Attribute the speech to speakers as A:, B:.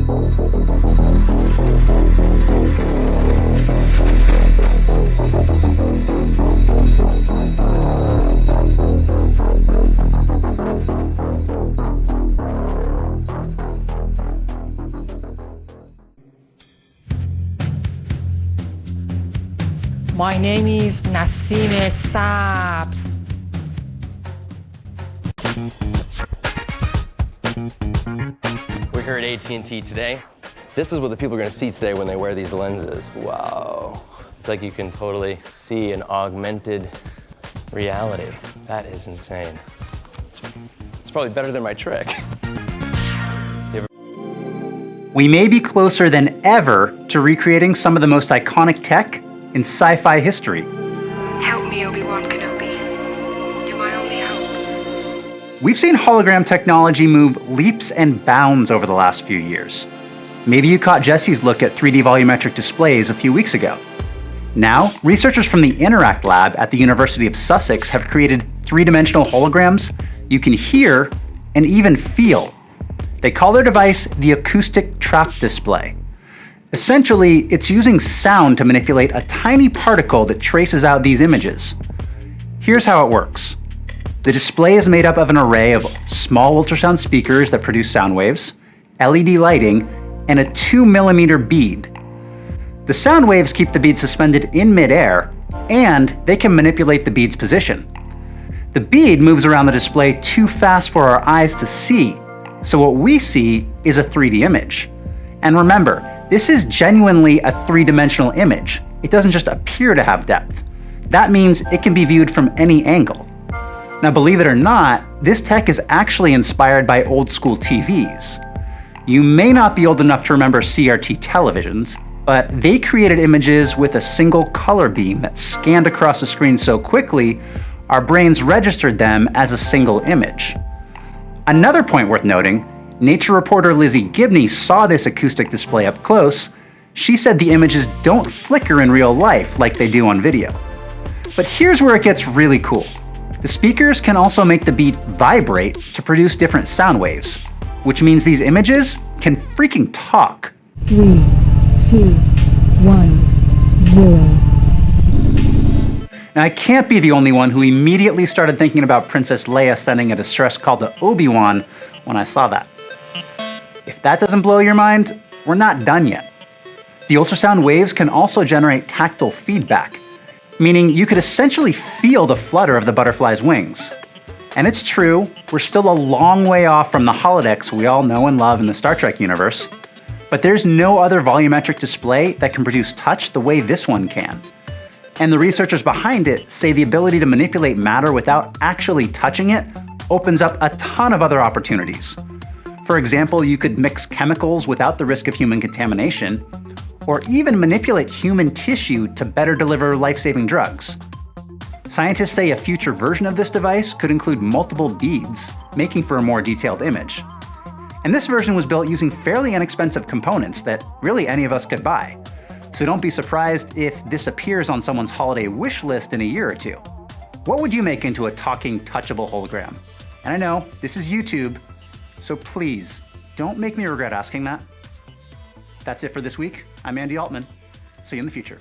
A: My name is Nassime Saps.
B: We're here at AT&T today. This is what the people are going to see today when they wear these lenses. Wow. It's like you can totally see an augmented reality. That is insane. It's probably better than my trick.
C: We may be closer than ever to recreating some of the most iconic tech in sci-fi history.
D: Help me, Obi-Wan Kenobi. You're my only hope.
C: We've seen hologram technology move leaps and bounds over the last few years. Maybe you caught Jesse's look at 3D volumetric displays a few weeks ago. Now, researchers from the Interact Lab at the University of Sussex have created three-dimensional holograms you can hear and even feel. They call their device the acoustic trap display. Essentially, it's using sound to manipulate a tiny particle that traces out these images. Here's how it works. The display is made up of an array of small ultrasound speakers that produce sound waves, LED lighting, and a 2mm bead. The sound waves keep the bead suspended in midair, and they can manipulate the bead's position. The bead moves around the display too fast for our eyes to see, so what we see is a 3D image. And remember, this is genuinely a three-dimensional image. It doesn't just appear to have depth. That means it can be viewed from any angle. Now, believe it or not, this tech is actually inspired by old-school TVs. You may not be old enough to remember CRT televisions, but they created images with a single color beam that scanned across the screen so quickly, our brains registered them as a single image. Another point worth noting, Nature reporter Lizzie Gibney saw this acoustic display up close. She said the images don't flicker in real life like they do on video. But here's where it gets really cool. The speakers can also make the beat vibrate to produce different sound waves, which means these images can freaking talk.
E: 3, 2, 1, 0.
C: Now, I can't be the only one who immediately started thinking about Princess Leia sending a distress call to Obi-Wan when I saw that. If that doesn't blow your mind, we're not done yet. The ultrasound waves can also generate tactile feedback, meaning you could essentially feel the flutter of the butterfly's wings. And it's true, we're still a long way off from the holodecks we all know and love in the Star Trek universe, but there's no other volumetric display that can produce touch the way this one can. And the researchers behind it say the ability to manipulate matter without actually touching it opens up a ton of other opportunities. For example, you could mix chemicals without the risk of human contamination, or even manipulate human tissue to better deliver life-saving drugs. Scientists say a future version of this device could include multiple beads, making for a more detailed image. And this version was built using fairly inexpensive components that really any of us could buy. So don't be surprised if this appears on someone's holiday wish list in a year or two. What would you make into a talking, touchable hologram? And I know, this is YouTube, so please, don't make me regret asking that. That's it for this week. I'm Andy Altman. See you in the future.